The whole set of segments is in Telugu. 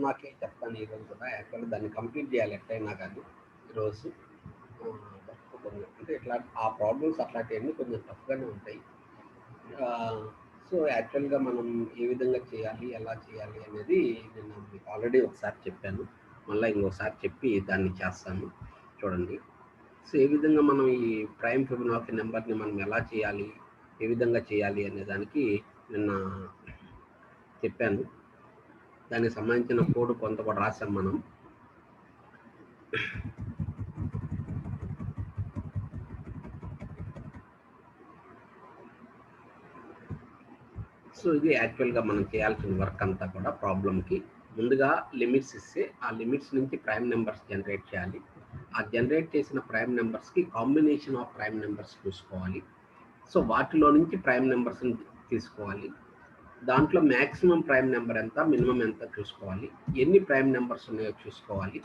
నాకే చెప్తాను ఈరోజు కూడా. యాక్చువల్‌గా దాన్ని కంప్లీట్ చేయాలి ఎట్లయినా కానీ ఈరోజు. అంటే ఇట్లా ఆ ప్రాబ్లమ్స్ అట్లాంటివన్నీ కొంచెం టఫ్‌గానే ఉంటాయి. సో, యాక్చువల్‌గా మనం ఏ విధంగా చేయాలి, ఎలా చేయాలి అనేది నేను మీకు ఆల్రెడీ ఒకసారి చెప్పాను. మళ్ళా ఇంకోసారి చెప్పి దాన్ని చేస్తాను. చూడండి. సో, ఏ విధంగా మనం ఈ ప్రైమ్ ఫిబొనాకీ నంబర్‌ని మనం ఎలా చేయాలి, ఏ విధంగా చేయాలి అనే దానికి నిన్న చెప్పాను. దానికి సంబంధించిన కోడ్ కొంత కూడా రాసాం మనం. సో, ఇది యాక్చువల్‌గా మనం చేయాల్సిన వర్క్ అంతా కూడా ప్రాబ్లమ్‌కి. ముందుగా లిమిట్స్ ఇస్తే, ఆ లిమిట్స్ నుంచి ప్రైమ్ నంబర్స్ జనరేట్ చేయాలి. ఆ జనరేట్ చేసిన ప్రైమ్ నంబర్స్‌కి కాంబినేషన్ ఆఫ్ ప్రైమ్ నంబర్స్ చూసుకోవాలి. సో, వాటిలో నుంచి ప్రైమ్ నంబర్స్‌ని తీసుకోవాలి. దాంట్లో మాక్సిమం ప్రైమ్ నెంబర్ ఎంత, మినిమం ఎంత చూసుకోవాలి. ఎన్ని ప్రైమ్ నెంబర్స్ ఉన్నాయో చూసుకోవాలి.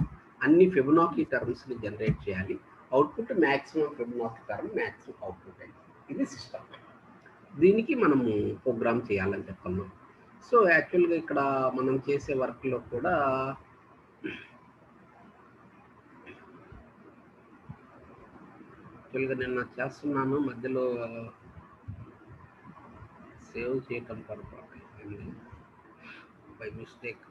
అన్ని ఫిబొనాకీ టర్మ్స్‌ని జనరేట్ చేయాలి. Output maximum Fibonacci term, maximum output అయింది. ఇది సిస్టమ్. దీనికి మనము ప్రోగ్రామ్ చేయాలని చెప్తున్నాం. సో, యాక్చువల్‌గా ఇక్కడ మనం చేసే వర్క్‌లో కూడా యాక్చువల్‌గా నిన్న చేస్తున్నాను. మధ్యలో సేవ్ చేయటం పొరపాటు అయిపోయింది. By mistake.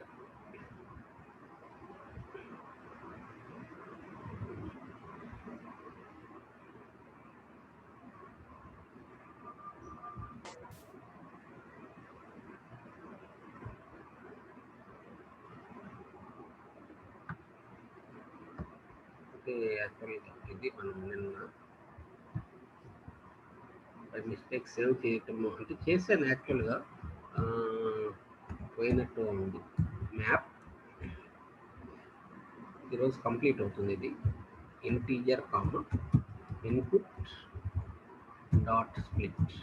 యాక్చువల్‌గా ఇది మనం నిన్న బై మిస్టేక్ సేవ్ చేయటము అంటే చేశాను యాక్చువల్‌గా. పోయినట్టు ఉంది. మ్యాప్ ఈరోజు కంప్లీట్ అవుతుంది. ఇది integer comma input dot split.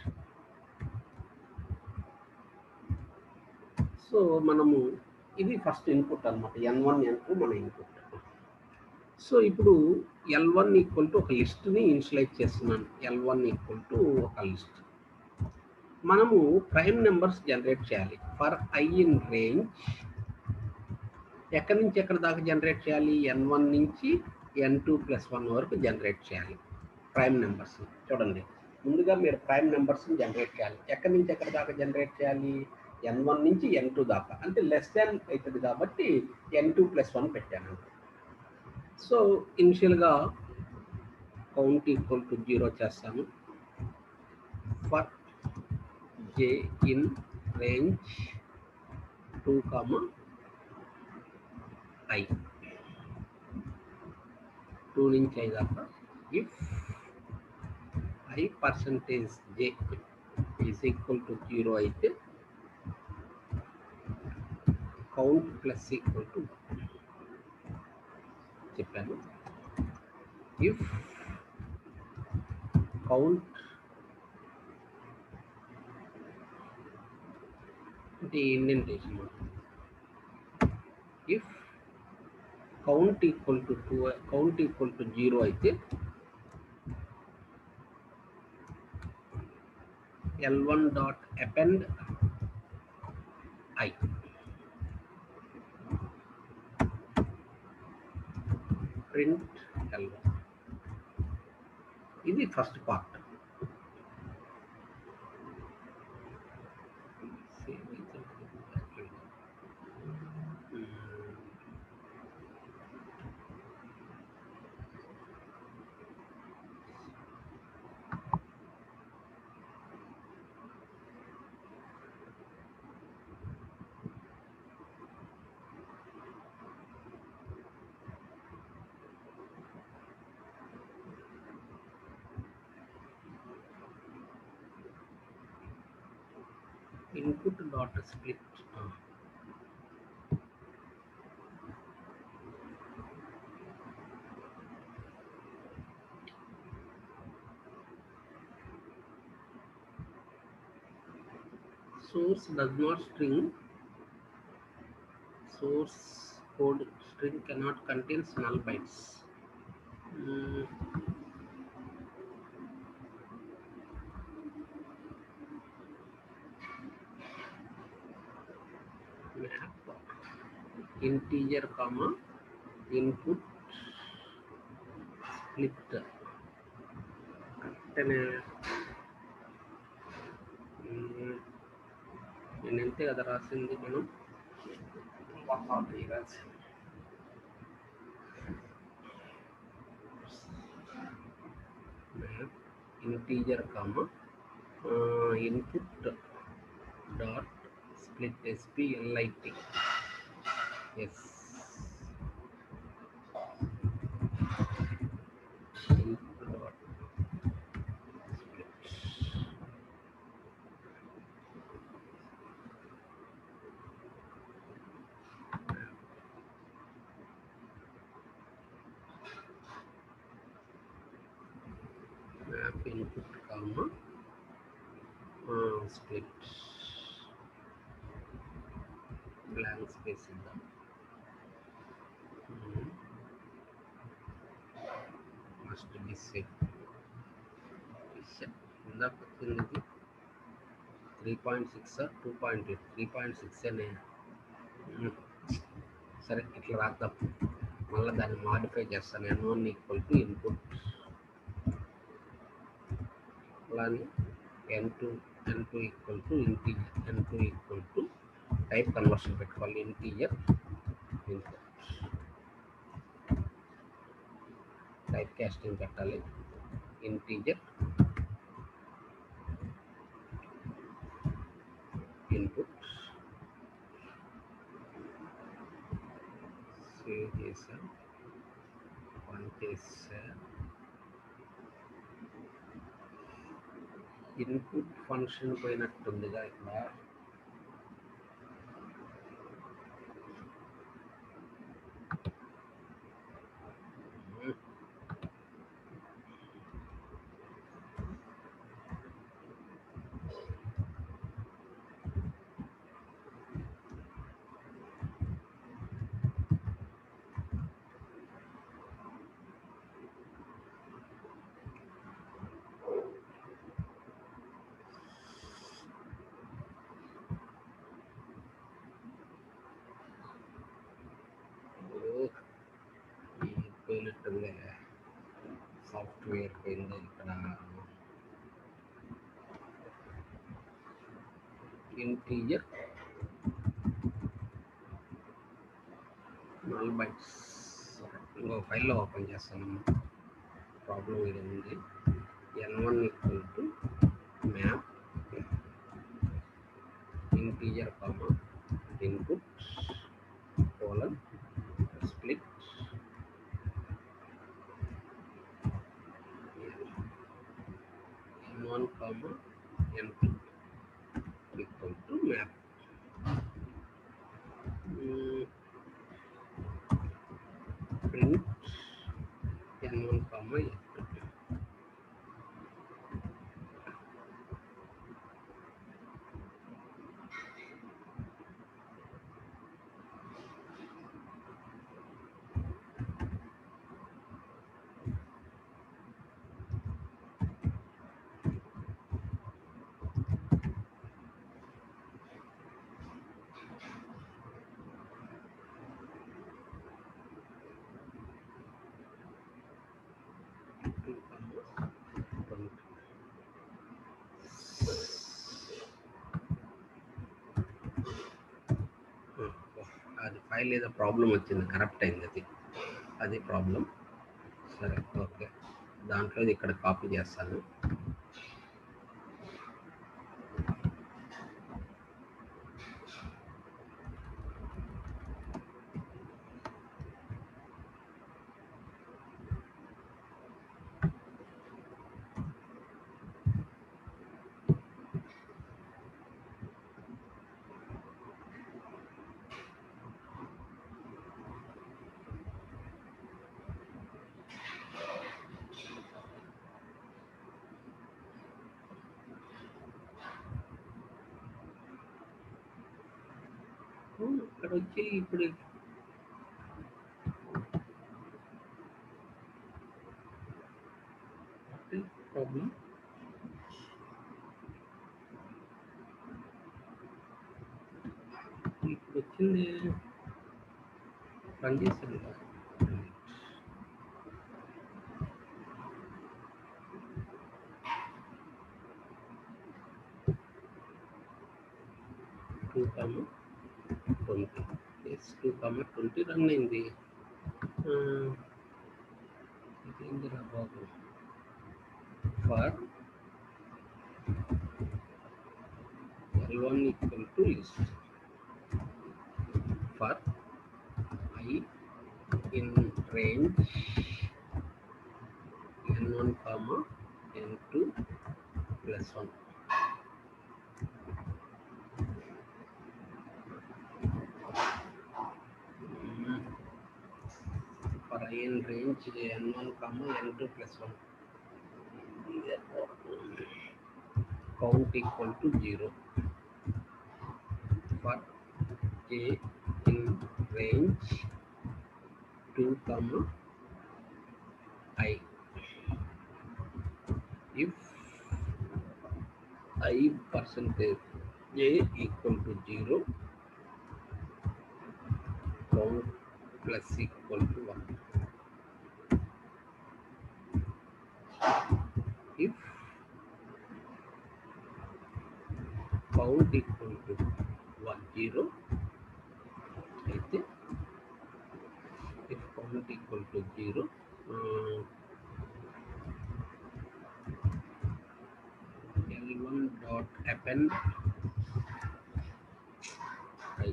So, మనము ఇది ఫస్ట్ ఇన్పుట్ అనమాట. N1, N2 మన ఇన్పుట్. సో, ఇప్పుడు L1 ఈక్వల్ టు ఒక లిస్ట్‌ని ఇనిషియలైజ్ చేస్తున్నాను. L1 ఈక్వల్ టు ఒక లిస్ట్. మనము ప్రైమ్ నెంబర్స్ జనరేట్ చేయాలి. ఫర్ I ఇన్ రేంజ్ ఎక్కడి నుంచి ఎక్కడి దాకా జనరేట్ చేయాలి? N1 నుంచి N2+1 వరకు జనరేట్ చేయాలి ప్రైమ్ నెంబర్స్‌ని. చూడండి. ముందుగా మీరు ప్రైమ్ నెంబర్స్‌ని జనరేట్ చేయాలి. ఎక్కడి నుంచి ఎక్కడి దాకా జనరేట్ చేయాలి? N1 నుంచి N2 దాకా. అంటే లెస్ దాన్ అవుతుంది కాబట్టి N2+1 పెట్టాను. సో, ఇనిషియల్‌గా కౌంట్ ఈక్వల్ టు 0 చేస్తాను. For j in range 2, I 2 నుంచి I దాకా if I percentage j is equal to 0 అయితే కౌంట్ ప్లస్ ఈక్వల్ టు చెప్పాను. ఇఫ్ కౌంట్ అంటే indentation. If count equal to 2, count equal to 0 అయితే L1 dot append I print L1. ఇది first part. Input dot split. Source does not string. Source code string cannot contain null bytes. Map integer comma input split కరెక్టనే. నేను అంతే కదా రాసింది, మనం integer comma input dot split SPLIT. Yes, input dot map input comma split blank space ఇద్దాం. Must be set. ఇందాక వచ్చింది 3.6 2.8, 3.6 అనే. సరే, ఇట్లా రాద్దాం. మళ్ళీ దాన్ని మాడిఫై చేస్తాను. N1 ఈక్వల్ టు ఇన్పుట్, అలానే N2 equal to integer, N2 equal to type conversion పెట్టుకోవాలి. ఇంటీజర్ ఇన్పుట్ టైప్ కాస్టింగ్ పెట్టాలి. ఇంటీజర్ ఇన్పుట్ సేవ్ చేసా, పని చేసా. ఇన్పుట్ ఫంక్షన్ పోయినట్టుందిగా ఇక్కడ. పోయినట్టుంది, సాఫ్ట్వేర్ పోయింది ఇక్కడ. Integer 4 bytes. ఇంకో ఫైల్లో ఓపెన్ చేస్తాను. ప్రాబ్లం ఇది ఉంది. N1 equal to map integer comma input colon split N1 comma N2 equal to map. Print N1 comma N2. అది ఫైల్ ఏదో ప్రాబ్లం వచ్చింది, కరప్ట్ అయింది. అది ప్రాబ్లం. సరే, ఓకే. దాంట్లో ఇక్కడ కాపీ చేస్తాను. ఇక్కడ వచ్చి ఇప్పుడు ప్రాబ్లం ఇప్పుడు వచ్చింది. రన్ చేసాను. 2,20 2,20 రన్ అయింది. ఇదేందిరా బాబు. For L1 equal to list for I in range N1 comma N2 plus 1. For I in range N1 comma N2 plus 1. Count equal to 0. For J in range 2 comma I, if I percentage J equal to 0, count plus equal to 1. If count equal to 0, if count equal to 0, L1 dot append I.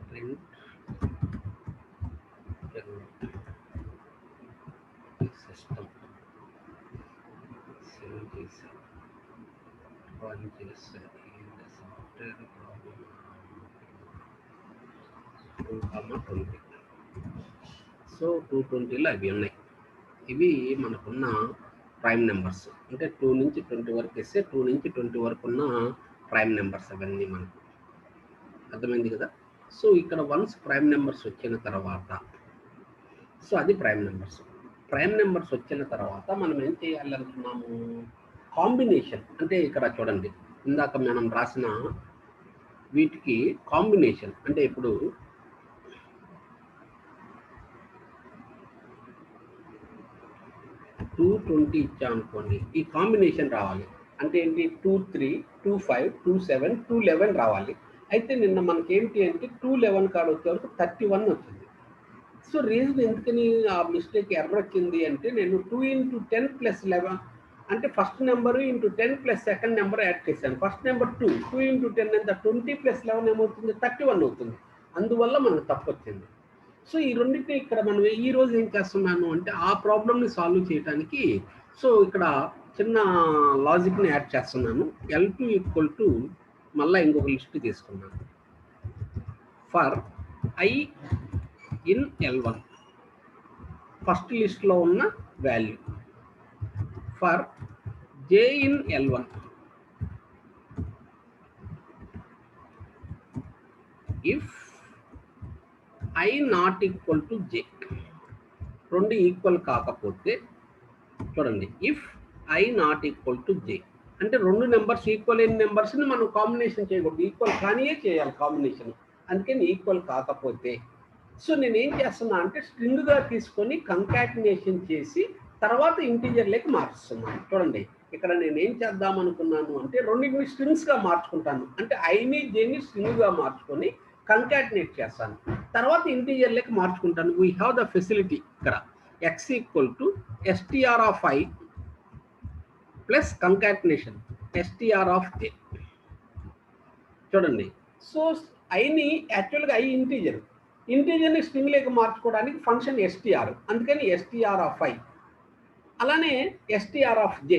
Print system changes run చేసే సాఫ్ట్వేర్ ప్రాబ్లం 2,20. సో 220లో అవి ఉన్నాయి. ఇవి మనకున్న ప్రైమ్ నెంబర్స్. అంటే 2 నుంచి 20 వరకు వేస్తే 2 నుంచి 20 వరకు ఉన్న ప్రైమ్ నెంబర్స్ అవన్నీ మనకు అర్థమైంది కదా. సో ఇక్కడ వన్స్ ప్రైమ్ నెంబర్స్ వచ్చిన తర్వాత, సో అది ప్రైమ్ నెంబర్స్. ప్రైమ్ నెంబర్స్ వచ్చిన తర్వాత మనం ఏం చేయాలనుకున్నాము, కాంబినేషన్. అంటే ఇక్కడ చూడండి, ఇందాక మనం రాసిన వీటికి కాంబినేషన్. అంటే ఇప్పుడు 220 ఇచ్చామనుకోండి, ఈ కాంబినేషన్ రావాలి. అంటే ఏంటి, 23, 25, 27, 211 రావాలి. అయితే నిన్న మనకేంటి అంటే 211 కాడ వచ్చే వరకు 31 వచ్చింది. సో రీజన్ ఎందుకని ఆ మిస్టేక్ ఎర్రర్ వచ్చింది అంటే, నేను 2 into 10 plus 11 అంటే first number into 10 plus second number add చేశాను. ఫస్ట్ నెంబర్ 2 into 10 ఎంత 20 plus 11 ఏమవుతుంది, 31 అవుతుంది. అందువల్ల మనకు తప్పు వచ్చింది. సో ఈ రెండింటిని ఇక్కడ మనం ఈ రోజు ఏం చేస్తున్నాను అంటే, ఆ ప్రాబ్లమ్ని సాల్వ్ చేయడానికి సో ఇక్కడ చిన్న లాజిక్ని యాడ్ చేస్తున్నాను. L2 ఈక్వల్ టు మళ్ళీ ఇంకొక లిస్ట్ తీసుకున్నాను. For I in L1 first లిస్ట్లో ఉన్న value. For J in L1 if I not equal to J. రెండు ఈక్వల్ కాకపోతే చూడండి, if I not equal to J అంటే రెండు నెంబర్స్ ఈక్వల్ అయిన నెంబర్స్ని మనం కాంబినేషన్ చేయకూడదు, ఈక్వల్ కానియే చేయాలి కాంబినేషన్. అందుకని ఈక్వల్ కాకపోతే సో నేను ఏం చేస్తున్నా అంటే స్ట్రింగ్గా తీసుకొని కంకాటినేషన్ చేసి తర్వాత ఇంటీజర్లోకి మార్చుతున్నాను. చూడండి ఇక్కడ నేను ఏం చేద్దాం అనుకున్నాను అంటే రెండింటిని స్ట్రింగ్స్గా మార్చుకుంటాను. అంటే ఐని జేని స్ట్రింగ్గా మార్చుకొని కంకాటినేట్ చేస్తాను, తర్వాత ఇంటీజర్లోకి మార్చుకుంటాను. We have the facility. ఇక్కడ x equal to str of I plus concatenation str of J. చూడండి, సో ఐని యాక్చువల్గా I ఇంటీజర్ని స్ట్రింగ్లోకి మార్చుకోవడానికి ఫంక్షన్ str, అందుకని str ఆఫ్ I అలానే str ఆఫ్ J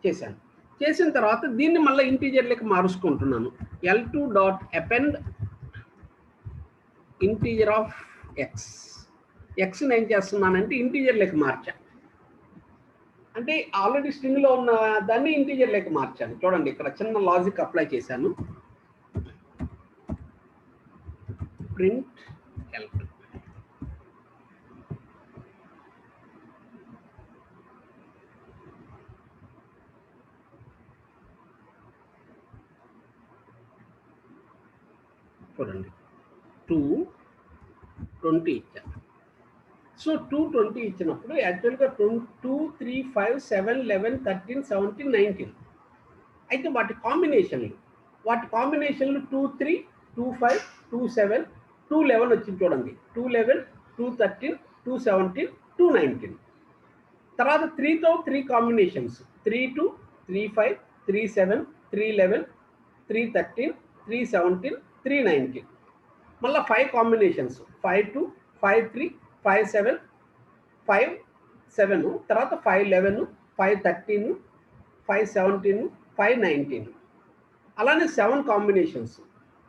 చేశాను. చేసిన తర్వాత దీన్ని మళ్ళీ ఇంటీజర్లోకి మారుచుకుంటున్నాను. L2 dot append integer of ఎక్స్ని ఏం చేస్తున్నానంటే ఇంటీజర్లోకి మార్చాను. అంటే ఆల్రెడీ స్ట్రింగ్లో ఉన్న దాన్ని ఇంటీజర్లోకి మార్చాను. చూడండి ఇక్కడ చిన్న లాజిక్ అప్లై చేశాను. ప్రింట్ L2 చూడండి 220 ఇచ్చాను. సో 220 ఇచ్చినప్పుడు యాక్చువల్గా 2, 3, 5, 7, 11, 13, 17, 19 అయితే వాటి కాంబినేషన్లు 2, 3, 2, 5, 2, 7, 2, 11 వచ్చింది చూడండి. 2, 11, 2, 13, 2, 17, 2, 19 తర్వాత 3తో 3 కాంబినేషన్స్ 3, 2, 3, 5, 3, 7, 3, 11, 3, 13, 3, 17, 3, 19 మళ్ళీ 5 కాంబినేషన్స్ 5, 2, 5, 3, 5, 7, 5, 7 తర్వాత 5, 11, 5, 13, 5, 17, 5, 19 అలానే 7 కాంబినేషన్స్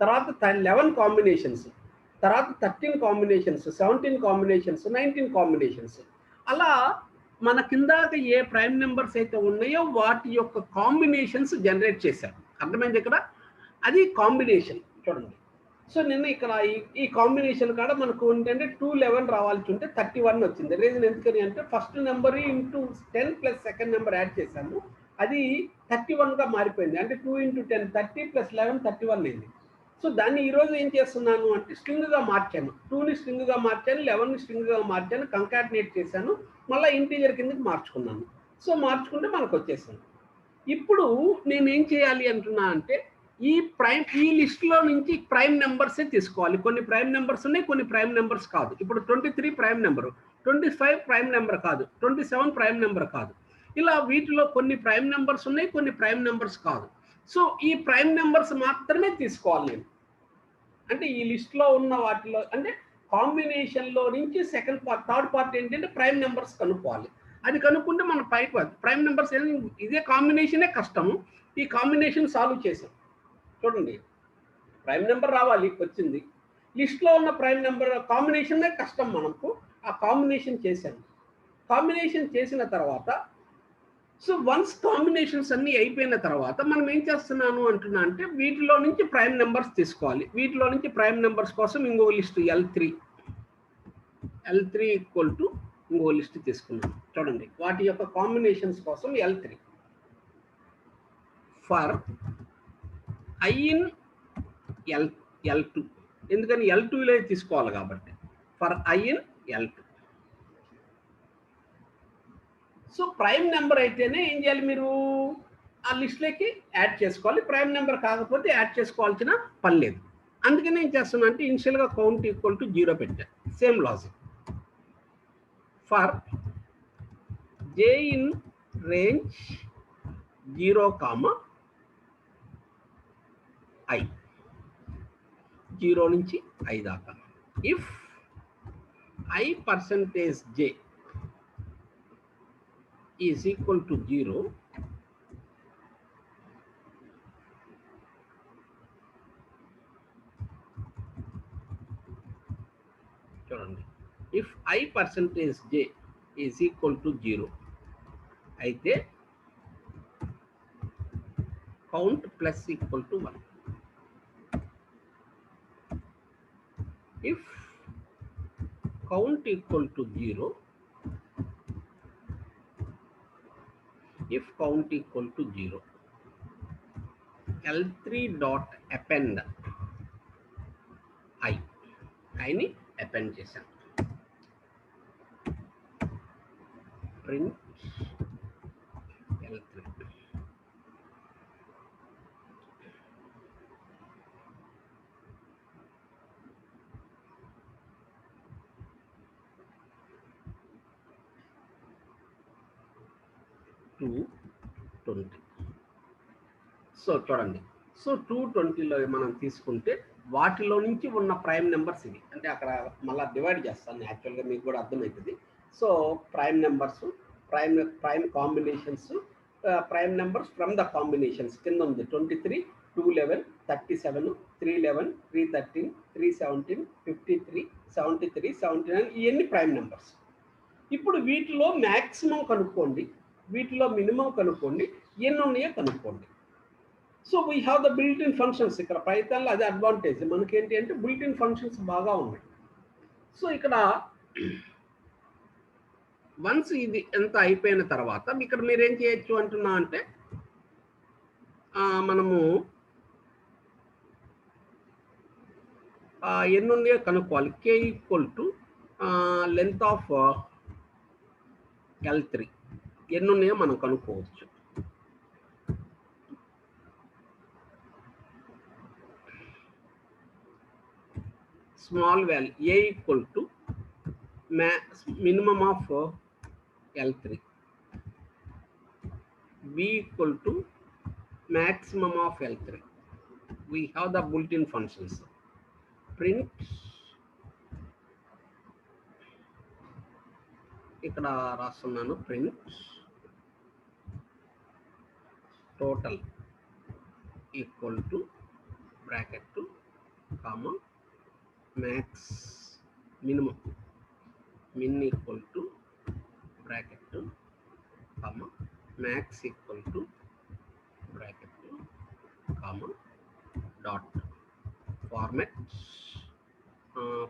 తర్వాత 11 కాంబినేషన్స్ తర్వాత 13 కాంబినేషన్స్ 17 కాంబినేషన్స్ 19 కాంబినేషన్స్ అలా మన కిందాక ఏ ప్రైమ్ నెంబర్స్ అయితే ఉన్నాయో వాటి యొక్క కాంబినేషన్స్ జనరేట్ చేశారు. అర్థమైంది ఇక్కడ? అది కాంబినేషన్ చూడండి. సో నిన్న ఇక్కడ ఈ కాంబినేషన్ కాడ మనకు ఏంటంటే 211 రావాల్సి ఉంటే 31 వచ్చింది. రీజన్ ఎందుకని అంటే first number into 10 plus second number add చేశాను, అది 31గా మారిపోయింది. అంటే 2 into 10 30 ప్లస్ 11 31 అయింది. సో దాన్ని ఈరోజు ఏం చేస్తున్నాను అంటే స్ట్రింగ్గా మార్చాను. 2ని స్ట్రింగ్గా మార్చాను, 11ని స్ట్రింగ్గా మార్చాను, కంకాటినేట్ చేశాను, మళ్ళీ ఇంటీజర్ కిందకి మార్చుకున్నాను. సో మార్చుకుంటే మనకు వచ్చేసింది. ఇప్పుడు నేను ఏం చేయాలి అంటున్నా అంటే ఈ లిస్ట్లో నుంచి ప్రైమ్ నెంబర్సే తీసుకోవాలి. కొన్ని ప్రైమ్ నెంబర్స్ ఉన్నాయి, కొన్ని ప్రైమ్ నెంబర్స్ కాదు. ఇప్పుడు 23 ప్రైమ్ నెంబరు, 25 ప్రైమ్ నెంబర్ కాదు, 27 ప్రైమ్ నెంబర్ కాదు. ఇలా వీటిలో కొన్ని ప్రైమ్ నెంబర్స్ ఉన్నాయి, కొన్ని ప్రైమ్ నెంబర్స్ కాదు. సో ఈ ప్రైమ్ నెంబర్స్ మాత్రమే తీసుకోవాలి నేను. అంటే ఈ లిస్ట్లో ఉన్న వాటిలో అంటే కాంబినేషన్లో నుంచి థర్డ్ పార్ట్ ఏంటంటే ప్రైమ్ నెంబర్స్ కనుక్కోవాలి. అది కనుక్కుంటే మన పైకి ప్రైమ్ నెంబర్స్ ఇదే కాంబినేషనే కష్టము. ఈ కాంబినేషన్ సాల్వ్ చేసాం చూడండి. ప్రైమ్ నెంబర్ రావాలి, వచ్చింది. లిస్ట్లో ఉన్న ప్రైమ్ నెంబర్ కాంబినేషనే కష్టం మనకు. ఆ కాంబినేషన్ చేశాను. కాంబినేషన్ చేసిన తర్వాత సో వన్స్ కాంబినేషన్స్ అన్నీ అయిపోయిన తర్వాత మనం ఏం చేస్తున్నాను అంటున్నా అంటే వీటిలో నుంచి ప్రైమ్ నెంబర్స్ తీసుకోవాలి. వీటిలో నుంచి ప్రైమ్ నెంబర్స్ కోసం ఇంకొక లిస్ట్ L3 ఈక్వల్ టు ఇంకొక లిస్ట్ తీసుకున్నాను చూడండి. వాటి యొక్క కాంబినేషన్స్ కోసం L3 for I in L2 ఎందుకని L2లో తీసుకోవాలి కాబట్టి for I in L2. So prime number అయితేనే ఏం చేయాలి, మీరు ఆ లిస్ట్లోకి యాడ్ చేసుకోవాలి. ప్రైమ్ నెంబర్ కాకపోతే యాడ్ చేసుకోవాల్సిన పని లేదు. అందుకని ఏం చేస్తున్నా అంటే ఇనిషియల్గా కౌంట్ ఈక్వల్ టు 0 పెట్టాను. Same logic for J in range 0, I 0 నుంచి I దాకా if I percentage J is equal to 0, చూడండి. If I percentage J is equal to 0 అయితే count plus equal to 1. If count equal to 0, if count equal to 0, L3 dot append I ని append చేశాను. print L3 220. సో చూడండి. సో 220లో మనం తీసుకుంటే వాటిలో నుంచి ఉన్న ప్రైమ్ నెంబర్స్ ఇవి. అంటే అక్కడ మళ్ళీ డివైడ్ చేస్తాను, యాక్చువల్గా మీకు కూడా అర్థమవుతుంది. So prime numbers, prime combinations, prime numbers from the combinations కింద ఉంది 23, 211, 37, 311, 313, 317, 53, 73, 79 ఇవన్నీ ప్రైమ్ నెంబర్స్. ఇప్పుడు వీటిలో మ్యాక్సిమం కనుక్కోండి, వీటిలో మినిమం కనుక్కోండి, ఎన్ని ఉన్నాయో కనుక్కోండి. So we have the built in functions. ఇక్కడ పైథాన్లో అదే అడ్వాంటేజ్ మనకేంటి అంటే బిల్ట్ ఇన్ ఫంక్షన్స్ బాగా ఉన్నాయి. సో ఇక్కడ వన్స్ ఇది ఎంత అయిపోయిన తర్వాత ఇక్కడ మీరు ఏం చేయొచ్చు అంటున్నా అంటే మనము ఎన్ని ఉన్నాయో కనుక్కోవాలి. K equal to length of L3 ఎన్ని ఉన్నాయో మనం కనుక్కోవచ్చు. Small value A equal to minimum of L3, B equal to maximum of L3. We have the built-in functions. Print ఇక్కడ రాస్తున్నాను, print total equal to bracket comma max minimum min equal to bracket comma max equal to bracket comma dot format.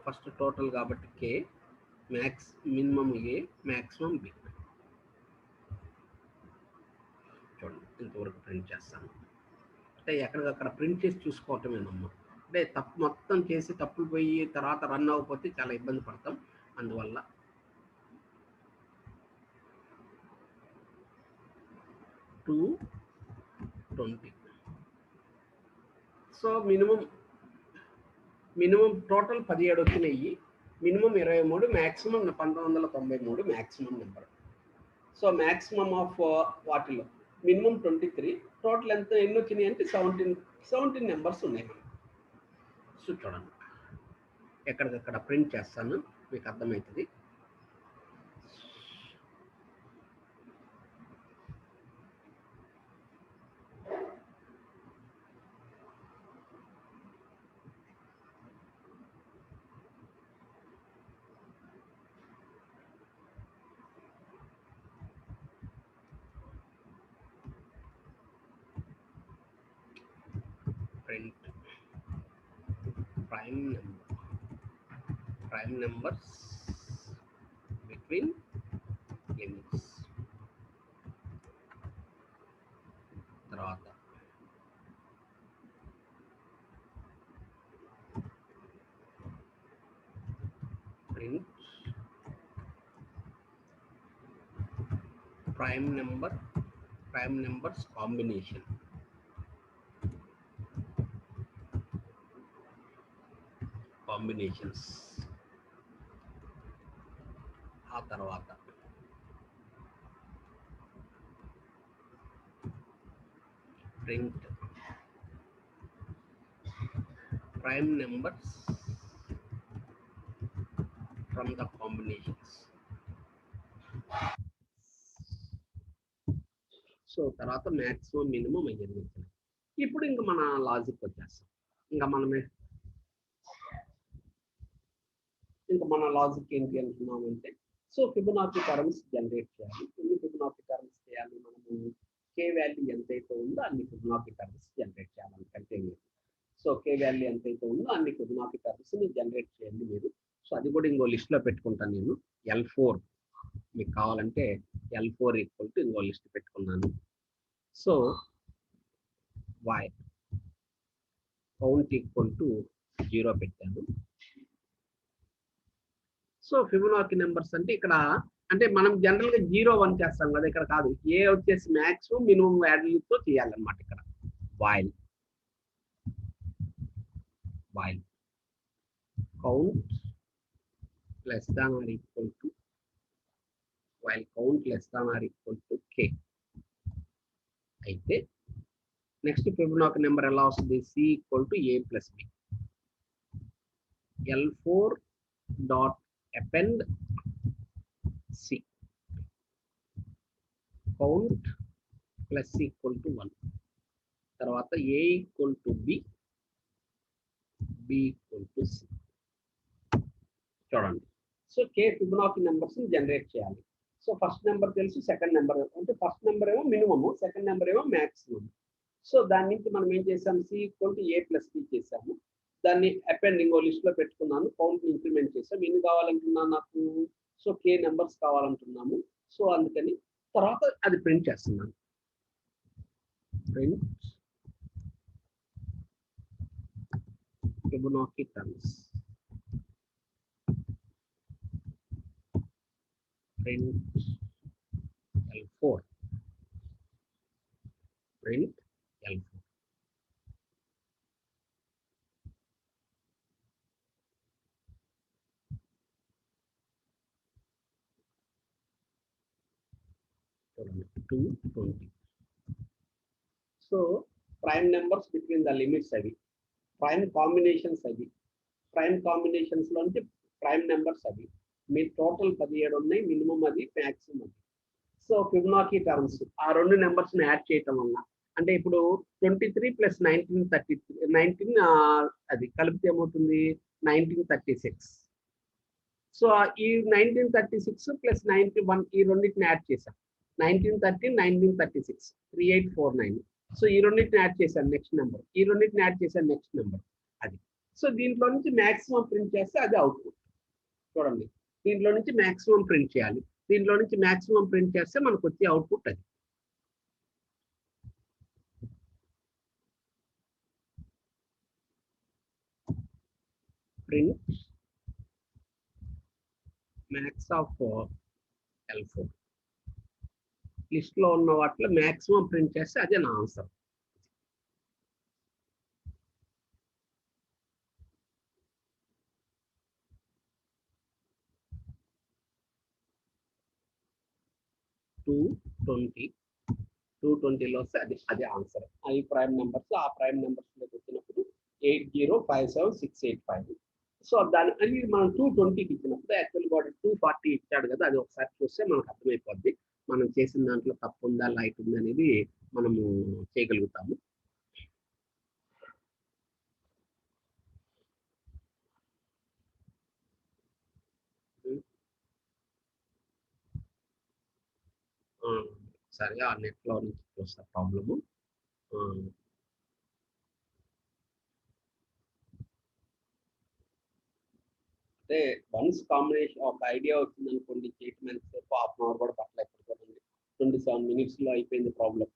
First total కాబట్టి K, max minimum A, maximum B. చూడండి ఇంతవరకు ప్రింట్ చేస్తాను. అంటే ఎక్కడికక్కడ ప్రింట్ చేసి చూసుకోవటమేనమ్మా. అంటే తప్పు మొత్తం చేసి తప్పులు పోయి తర్వాత రన్ అవ్వకపోతే చాలా ఇబ్బంది పడతాం. అందువల్ల 220. సో మినిమం టోటల్ 17 వచ్చినాయి, minimum 23, maximum 1993 maximum number. So maximum of వాటిలో మినిమం 23, టోటల్ ఎంత ఎన్ని వచ్చినాయి అంటే 17 నెంబర్స్ ఉన్నాయి మనం. సో చూడండి ఎక్కడికక్కడ ప్రింట్ చేస్తాను, మీకు అర్థమవుతుంది. Print prime numbers between limits. తర్వాత print prime numbers combinations. ఆ తర్వాత print prime numbers from the combinations. So తర్వాత మ్యాక్సిమం మినిమం అయ్యింది. ఇప్పుడు ఇంకా మన లాజిక్ వచ్చేస్తాం. ఇంకా మన లాజిక్ ఏంటి అంటున్నామంటే, సో ఫిబొనాచి టర్మ్స్ జనరేట్ చేయాలి. ఎన్ని ఫిబొనాచి టర్మ్స్ చేయాలి మనము? K వాల్యూ ఎంతైతే ఉందో అన్ని ఫిబొనాచి టర్మ్స్ జనరేట్ చేయాలి కంటిన్యూ. సో K వాల్యూ ఎంతైతే ఉందో అన్ని ఫిబొనాచి టర్మ్స్ ని జనరేట్ చేయండి మీరు. సో అది కూడా ఇంకో లిస్ట్ లో పెట్టుకుంటాను నేను. L4 మీకు కావాలంటే L4 ఈక్వల్ టు ఇంకో లిస్ట్ పెట్టుకున్నాను. So y count equal to 0 పెట్టాను. సో ఫిబొనాచి నెంబర్స్ అంటే ఇక్కడ అంటే మనం జనరల్ గా 0, 1 చేస్తాం కదా, ఇక్కడ కాదు. ఏ వచ్చేసి మ్యాక్సిమం మినిమం వాల్యూతో చేయాలన్నమాట. ఇక్కడ while count less than or equal to K అయితే నెక్స్ట్ ఫిబొనాచి నెంబర్ ఎలా వస్తుంది? C equal to A plus B. L4 dot append C count plus equal to 1. తర్వాత A equal to B, B equal to C. చూడండి. సో K ఫిబొనాచి నెంబర్స్ ని జనరేట్ చేయాలి. సో ఫస్ట్ నెంబర్ తెలుసు, సెకండ్ నెంబర్ అంటే ఫస్ట్ నెంబర్ ఏమో మినిమము, సెకండ్ నెంబర్ ఏమో మ్యాక్సిమం. సో దాని నుంచి మనం ఏం చేసాము? C equal to A plus B చేసాము. దాన్ని అపెండ్ ఇంకో లిస్ట్ లో పెట్టుకున్నాను, కౌంట్ ఇంప్లిమెంట్ చేసాం. ఎన్ని కావాలంటున్నాను నాకు? సో K నెంబర్స్ కావాలంటున్నాము. సో అందుకని తర్వాత అది ప్రింట్ చేస్తున్నాను. Print Fibonacci terms. Print L4. Print L4. So 220. So prime numbers between the limits అవి, prime combinations అవి, prime combinations లోంచి prime numbers అవి. మీ టోటల్ 17 ఉన్నాయి, మినిమం అది, మ్యాక్సిమం అది. సో ఫిబొనాకీ టర్మ్స్ ఆ రెండు నెంబర్స్ ని యాడ్ చేయటం వల్ల, అంటే ఇప్పుడు 23 ప్లస్ 19 అది కలిపితే ఏమవుతుంది 1936. సో ఈ 1936 ప్లస్ 91 ఈ రెండింటిని యాడ్ చేశాం. 1930 1936 3849. సో ఈ రెండింటిని యాడ్ చేశాను నెక్స్ట్ నెంబర్, ఈ రెండింటిని యాడ్ చేశాను నెక్స్ట్ నెంబర్ అది. సో దీంట్లో నుంచి మాక్సిమం ప్రింట్ చేస్తే అది అవుట్పుట్. చూడండి, దీంట్లో నుంచి మాక్సిమం ప్రింట్ చేయాలి, దీంట్లో నుంచి మాక్సిమం ప్రింట్ చేస్తే మనకు వచ్చే అవుట్పుట్ అది. Print max of L4. List లో ఉన్న వాటిలో మాక్సిమం ప్రింట్ చేస్తే అదే నా ఆన్సర్. టూ ట్వంటీలో వస్తే అది ఆన్సర్. అవి ప్రైమ్ నెంబర్స్. ఆ ప్రైమ్ నెంబర్స్ లోకి వచ్చినప్పుడు 805765. సో దాని అని మనం 220కి ఇచ్చినప్పుడు యాక్చువల్గా వాడు 240 ఇచ్చాడు కదా, అది ఒకసారి చూస్తే మనకు అర్థమైపోద్ది మనం చేసిన దాంట్లో తప్పు ఉందా లైట్ ఉందా అనేది మనము చేయగలుగుతాము. సరే, ఆ నెట్లో నుంచి చూస్తా ప్రాబ్లము. అంటే వన్స్ కాంబినేషన్ ఒక ఐడియా వచ్చింది అనుకోండి, చేయటం ఎంతసేపు, హాఫ్ అన్ అవర్ కూడా పట్టలేకపోతుంది. 27 minutesలో అయిపోయింది ప్రాబ్లం.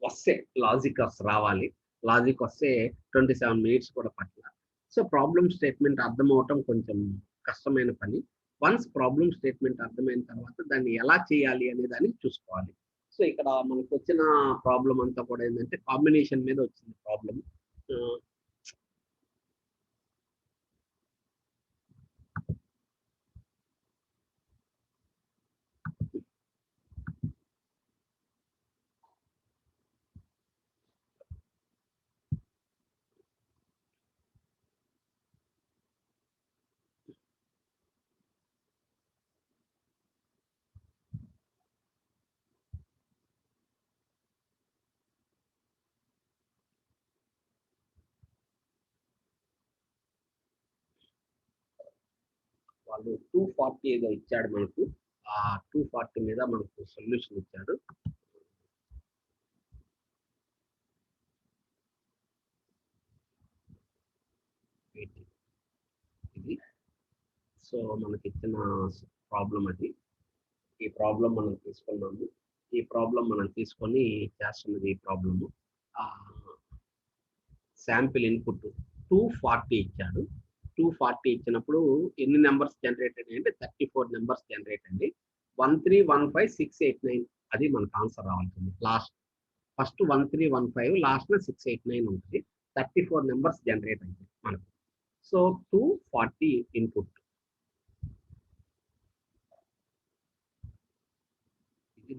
వస్తే లాజిక్ రావాలి, లాజిక్ వస్తే 27 minutes కూడా పట్ల. సో ప్రాబ్లమ్ స్టేట్మెంట్ అర్థం అవటం కొంచెం కష్టమైన పని. వన్స్ ప్రాబ్లమ్ స్టేట్మెంట్ అర్థమైన తర్వాత దాన్ని ఎలా చేయాలి అనే దాన్ని చూసుకోవాలి. సో ఇక్కడ మనకు వచ్చిన ప్రాబ్లం అంతా కూడా ఏంటంటే కాంబినేషన్ మీద వచ్చింది ప్రాబ్లం. వాళ్ళు 240 ఏదో ఇచ్చాడు మనకు, ఆ 240 మీద మనకు సొల్యూషన్ ఇచ్చాడు. ఇది సో మనకి ఇచ్చిన ప్రాబ్లం అది. ఈ ప్రాబ్లం మనం తీసుకున్నాము, ఈ ప్రాబ్లం మనం తీసుకొని చేస్తున్నది ఈ ప్రాబ్లము. శాంపిల్ ఇన్పుట్ 240 ఇచ్చాడు. 240 ఇచ్చినప్పుడు ఎన్ని నెంబర్స్ జనరేట్ అయ్యాయి అంటే 34 నెంబర్స్ జనరేట్ అండి. 1315689 అది మనకు ఆన్సర్ రావాల్సింది. ఫస్ట్ 1315, లాస్ట్ 689 ఉంటుంది. 34 నెంబర్స్ జనరేట్ అయింది మనకు. So 240 input. ఇది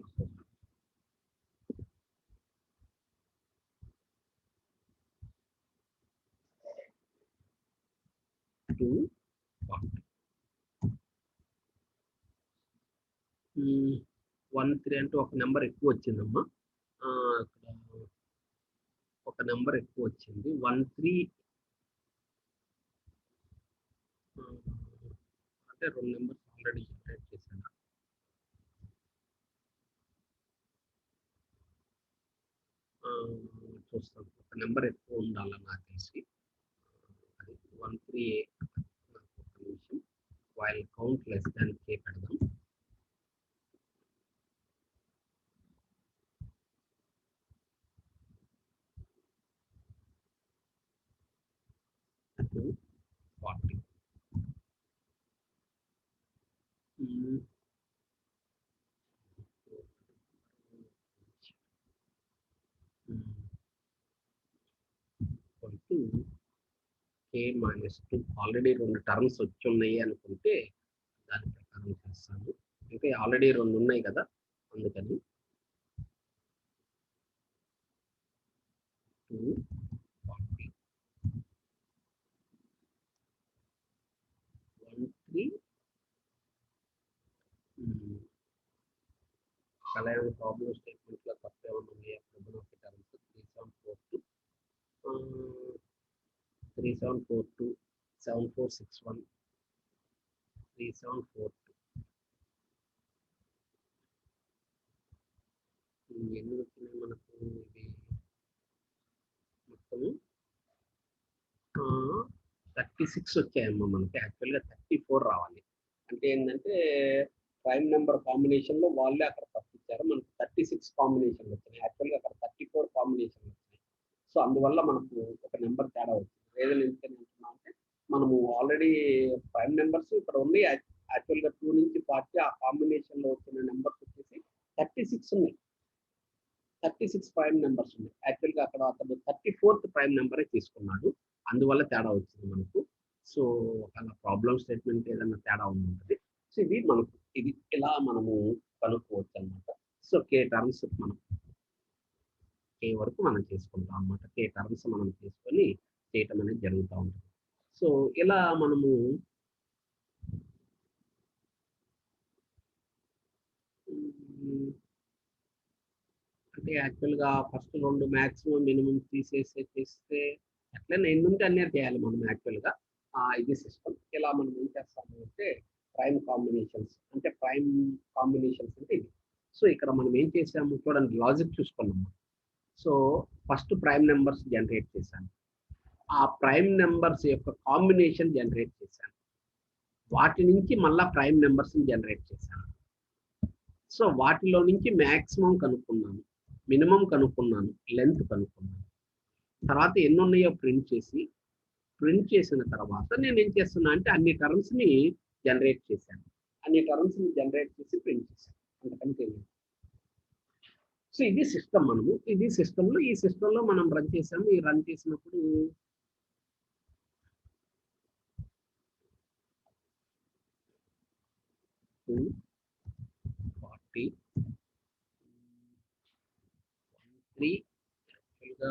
13 అంటే ఒక నెంబర్ ఎక్కువ వచ్చిందమ్మా, ఒక నెంబర్ ఎక్కువ వచ్చింది. 13 అంటే 2 నెంబర్స్ ఆల్రెడీ జనరేట్ చేశాను. చూస్తాను, ఒక నెంబర్ ఎక్కువ ఉండాలి నాకు తెలిసి. అది 13 ఒక నిమిషం, while count less than k పెడదాం. K-2 ఆల్రెడీ 2 టర్మ్స్ వచ్చి ఉన్నాయి అనుకుంటే దాని ప్రకారం చేస్తాను. ఇంకా ఆల్రెడీ 2 ఉన్నాయి కదా, అందుకని 240 13 అలాగే ప్రాబ్లం స్టేట్మెంట్లో తప్పే ఉన్నాయి. ఫిబొనాచి టర్మ్స్ 3742 7461 3742 ఎన్ని వచ్చినాయి మనకు? ఇది మొత్తం 36 వచ్చాయమ్మా మనకి. యాక్చువల్గా 34 రావాలి. అంటే ఏంటంటే ప్రైమ్ నెంబర్ కాంబినేషన్లో వాళ్ళే అక్కడ తప్పించారు. మనకు 36 కాంబినేషన్ వచ్చినాయి. యాక్చువల్గా అక్కడ 34 కాంబినేషన్ వచ్చినాయి. సో అందువల్ల మనకు ఒక నెంబర్ తేడా వచ్చింది. రీజన్ ఎందుకని అంటున్నా అంటే మనము ఆల్రెడీ ప్రైమ్ నెంబర్స్ ఇక్కడ ఉన్నాయి. యాక్చువల్గా 2 నుంచి 40 ఆ కాంబినేషన్లో వచ్చిన నెంబర్స్ వచ్చేసి 36 ఉన్నాయి. 36 ప్రైమ్ నెంబర్స్ ఉన్నాయి. యాక్చువల్గా అక్కడ అతను 34th ప్రైమ్ నెంబరే తీసుకున్నాడు. అందువల్ల తేడా వచ్చింది మనకు. సో అలా ప్రాబ్లం స్టేట్మెంట్ ఏదైనా తేడా ఉంటుంది. సో ఇది మనకు ఇది ఇలా మనము కనుక్కోవచ్చు అనమాట. సో K టర్మ్స్ మనం K వరకు మనం చేసుకుంటాం అనమాట. K టర్మ్స్ మనం చేసుకొని చేయటం అనేది జరుగుతూ ఉంటుంది. సో ఇలా మనము అంటే యాక్చువల్గా ఫస్ట్ 2 మ్యాక్సిమం మినిమం చేస్తే అట్లనే ఎన్ని ఉంటే అన్నీ చేయాలి మనం యాక్చువల్గా. ఇది సిస్టమ్. ఇలా మనం ఏం చేస్తాము అంటే ప్రైమ్ కాంబినేషన్స్ అంటే ఇది. సో ఇక్కడ మనం ఏం చేసాము చూడండి, లాజిక్ చూసుకున్నాము. So first prime numbers generate చేశాను. ఆ ప్రైమ్ నెంబర్స్ యొక్క కాంబినేషన్ జనరేట్ చేశాను. వాటి నుంచి మళ్ళా ప్రైమ్ నెంబర్స్ని జనరేట్ చేశాను. సో వాటిలో నుంచి మ్యాక్సిమం కనుక్కున్నాను, మినిమం కనుక్కున్నాను, లెంత్ కనుక్కున్నాను. తర్వాత ఎన్ని ఉన్నాయో ప్రింట్ చేసిన తర్వాత నేను ఏం చేస్తున్నా అంటే అన్ని టర్మ్స్ని జనరేట్ చేశాను. అన్ని టర్మ్స్ని జనరేట్ చేసి ప్రింట్ చేశాను. అంతకంటే తెలియదు. సో ఇది సిస్టమ్. ఈ సిస్టంలో మనం రన్ చేసాము. ఈ రన్ చేసినప్పుడు యాక్చువల్గా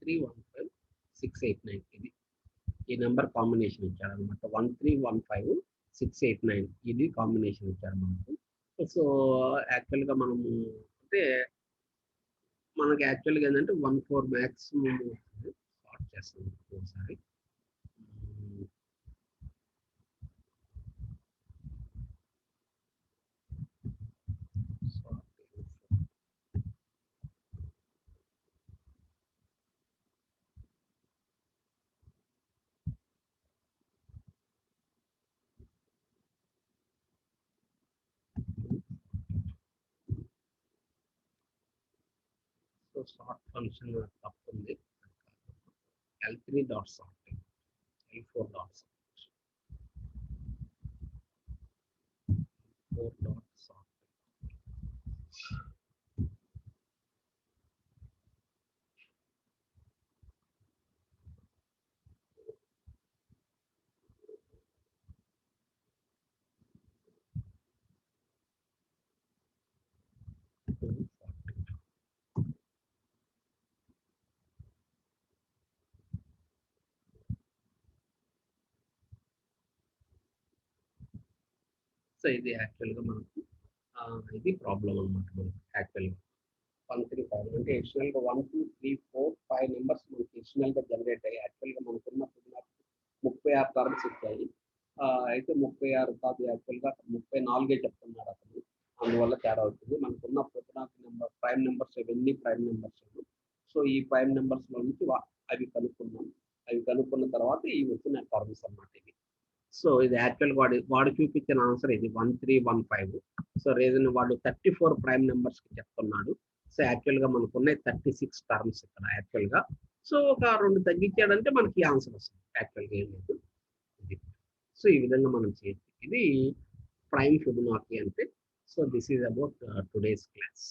1315 689 ఇది ఈ నెంబర్ కాంబినేషన్ ఇచ్చారు అనమాట. 1315 689 ఇది కాంబినేషన్ ఇచ్చారు మనకు. సో యాక్చువల్గా మనము అంటే మనకి యాక్చువల్గా ఏంటంటే 14 మ్యాక్సిమం స్టార్ట్ చేస్తాం ఒకసారి. సార్ట్ ఫంక్షన్ తప్పుంది. L3 dot sorting, L4 dot sorting, 4 dot sorting. So ఇది యాక్చువల్గా మనకు ఇది ప్రాబ్లం అనమాట. మనకు యాక్చువల్గా 135 అంటే ఎడిషనల్గా 1 2 3 4 5 నెంబర్స్ మనకి ఎడిషనల్గా జనరేట్ అయ్యాయి. యాక్చువల్గా మనకున్న 36 టర్మ్స్ ఇచ్చాయి. అయితే 36 కాదు, యాక్చువల్గా 34 చెప్తున్నాడు అతను. అందువల్ల తేడా అవుతుంది. మనకున్న ఫిబొనాచి నెంబర్ ప్రైమ్ నెంబర్స్ ఇవన్నీ ప్రైమ్ నెంబర్స్. సో ఈ ప్రైమ్ నెంబర్స్లో నుంచి అవి కనుక్కున్నాం. అవి కనుక్కున్న తర్వాత ఇవి వచ్చిన టర్మ్స్ అన్నమాట ఇవి. సో ఇది యాక్చువల్ వాడు చూపించిన ఆన్సర్ ఇది 1315. సో రీజన్ వాడు 34 ప్రైమ్ నెంబర్స్కి చెప్తున్నాడు. సో యాక్చువల్గా మనకు ఉన్నాయి 36 టర్మ్స్ ఇక్కడ యాక్చువల్గా. సో ఒక 2 తగ్గించాడంటే మనకి ఆన్సర్ వస్తుంది. యాక్చువల్గా ఏం లేదు ఇది. సో ఈ విధంగా మనం చేయొచ్చు. ఇది ప్రైమ్ ఫిబొనాకీ అంటే. So this is about today's class.